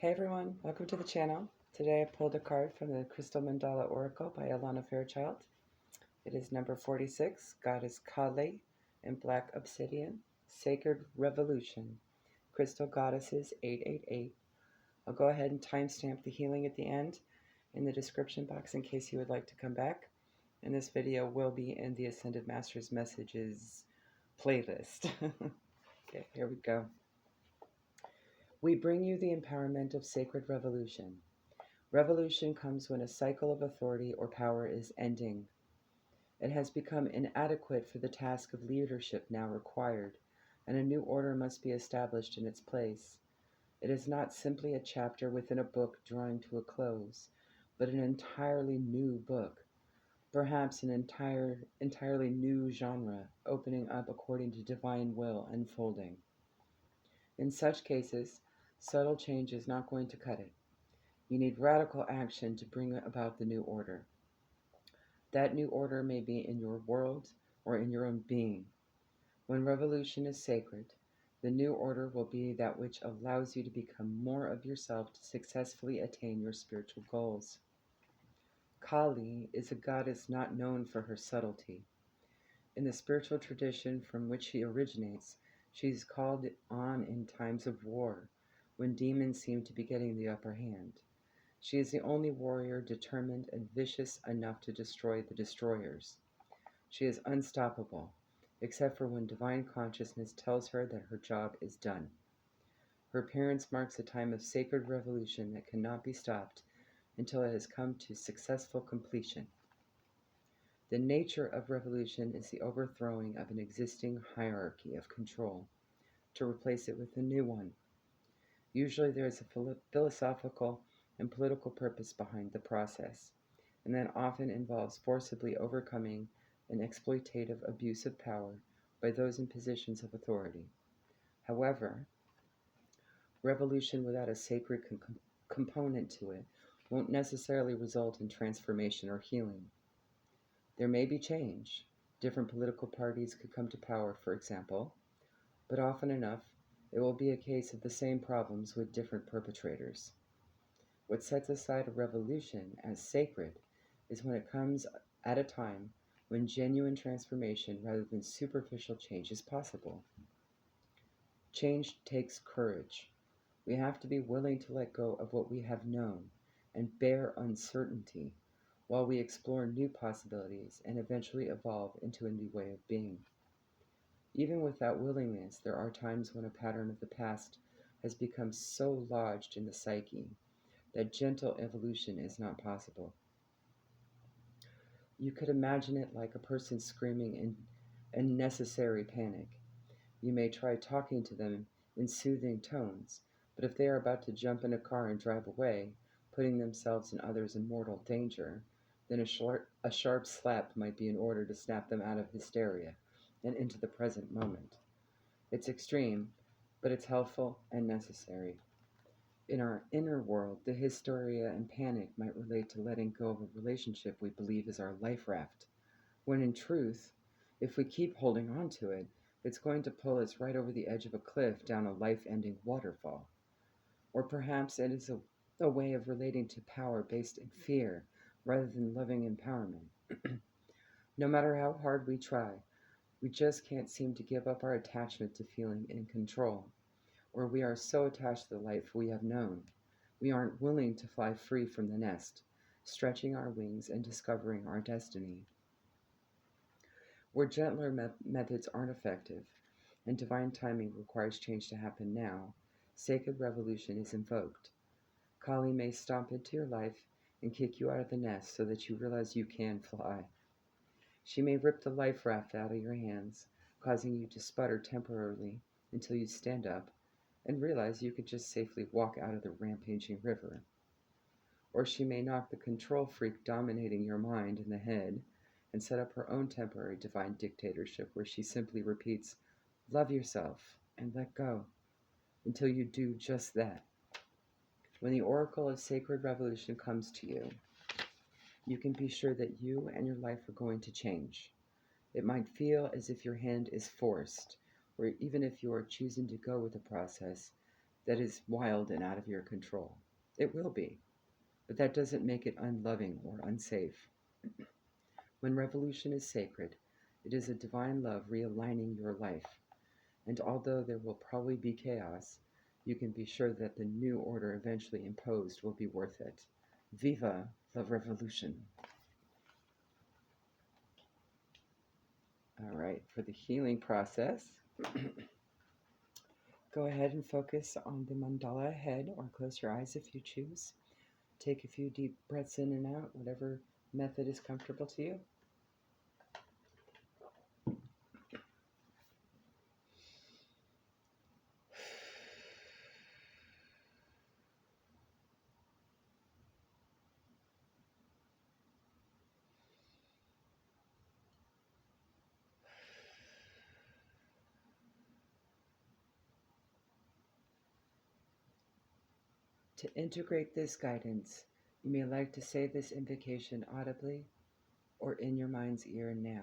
Hey everyone, welcome to the channel. Today I pulled a card from the Crystal Mandala Oracle by Alana Fairchild. It is number 46, Goddess Kali in Black Obsidian, Sacred Revolution, Crystal Goddesses 888. I'll go ahead and timestamp the healing at the end in the description box in case you would like to come back. And this video will be in the Ascended Masters Messages playlist. Okay, here we go. We bring you the empowerment of sacred revolution. Revolution comes when a cycle of authority or power is ending. It has become inadequate for the task of leadership now required, and a new order must be established in its place. It is not simply a chapter within a book drawing to a close, but an entirely new book, perhaps an entirely new genre, opening up according to divine will unfolding. In such cases, subtle change is not going to cut it. You need radical action to bring about the new order. That new order may be in your world or in your own being. When revolution is sacred, the new order will be that which allows you to become more of yourself to successfully attain your spiritual goals. Kali is a goddess not known for her subtlety. In the spiritual tradition from which she originates, she is called on in times of war, when demons seem to be getting the upper hand. She is the only warrior determined and vicious enough to destroy the destroyers. She is unstoppable, except for when divine consciousness tells her that her job is done. Her appearance marks a time of sacred revolution that cannot be stopped until it has come to successful completion. The nature of revolution is the overthrowing of an existing hierarchy of control to replace it with a new one. Usually there is a philosophical and political purpose behind the process, and that often involves forcibly overcoming an exploitative abuse of power by those in positions of authority. However, revolution without a sacred component to it won't necessarily result in transformation or healing. There may be change. Different political parties could come to power, for example, but often enough, it will be a case of the same problems with different perpetrators. What sets aside a revolution as sacred is when it comes at a time when genuine transformation rather than superficial change is possible. Change takes courage. We have to be willing to let go of what we have known and bear uncertainty while we explore new possibilities and eventually evolve into a new way of being. Even without willingness, there are times when a pattern of the past has become so lodged in the psyche that gentle evolution is not possible. You could imagine it like a person screaming in unnecessary panic. You may try talking to them in soothing tones, but if they are about to jump in a car and drive away, putting themselves and others in mortal danger, then a sharp slap might be in order to snap them out of hysteria and into the present moment. It's extreme, but it's helpful and necessary. In our inner world, the hysteria and panic might relate to letting go of a relationship we believe is our life raft, when in truth, if we keep holding on to it, it's going to pull us right over the edge of a cliff down a life-ending waterfall. Or perhaps it is a way of relating to power based in fear rather than loving empowerment. No matter how hard we try, we just can't seem to give up our attachment to feeling in control, or we are so attached to the life we have known, we aren't willing to fly free from the nest, stretching our wings and discovering our destiny. Where gentler methods aren't effective, and divine timing requires change to happen now, sacred revolution is invoked. Kali may stomp into your life and kick you out of the nest so that you realize you can fly. She may rip the life raft out of your hands, causing you to sputter temporarily until you stand up and realize you could just safely walk out of the rampaging river. Or she may knock the control freak dominating your mind in the head and set up her own temporary divine dictatorship where she simply repeats, "Love yourself and let go," until you do just that. When the oracle of sacred revolution comes to you, you can be sure that you and your life are going to change. It might feel as if your hand is forced, or even if you are choosing to go with the process, that is wild and out of your control. It will be, but that doesn't make it unloving or unsafe. When revolution is sacred, it is a divine love realigning your life. And although there will probably be chaos, you can be sure that the new order eventually imposed will be worth it. Viva la revolution! All right, for the healing process, go ahead and focus on the mandala ahead, or close your eyes if you choose. Take a few deep breaths in and out, whatever method is comfortable to you. To integrate this guidance, you may like to say this invocation audibly or in your mind's ear now.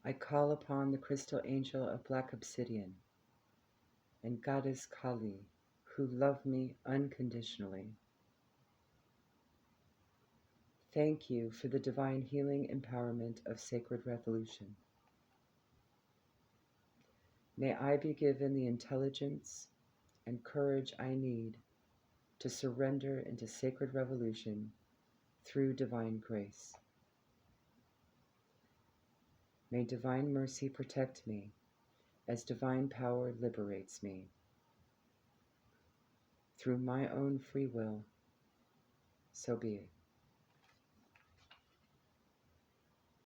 I call upon the crystal angel of black obsidian and goddess Kali, who love me unconditionally. Thank you for the divine healing empowerment of sacred revolution. May I be given the intelligence and courage I need to surrender into sacred revolution through divine grace. May divine mercy protect me as divine power liberates me. Through my own free will, so be it.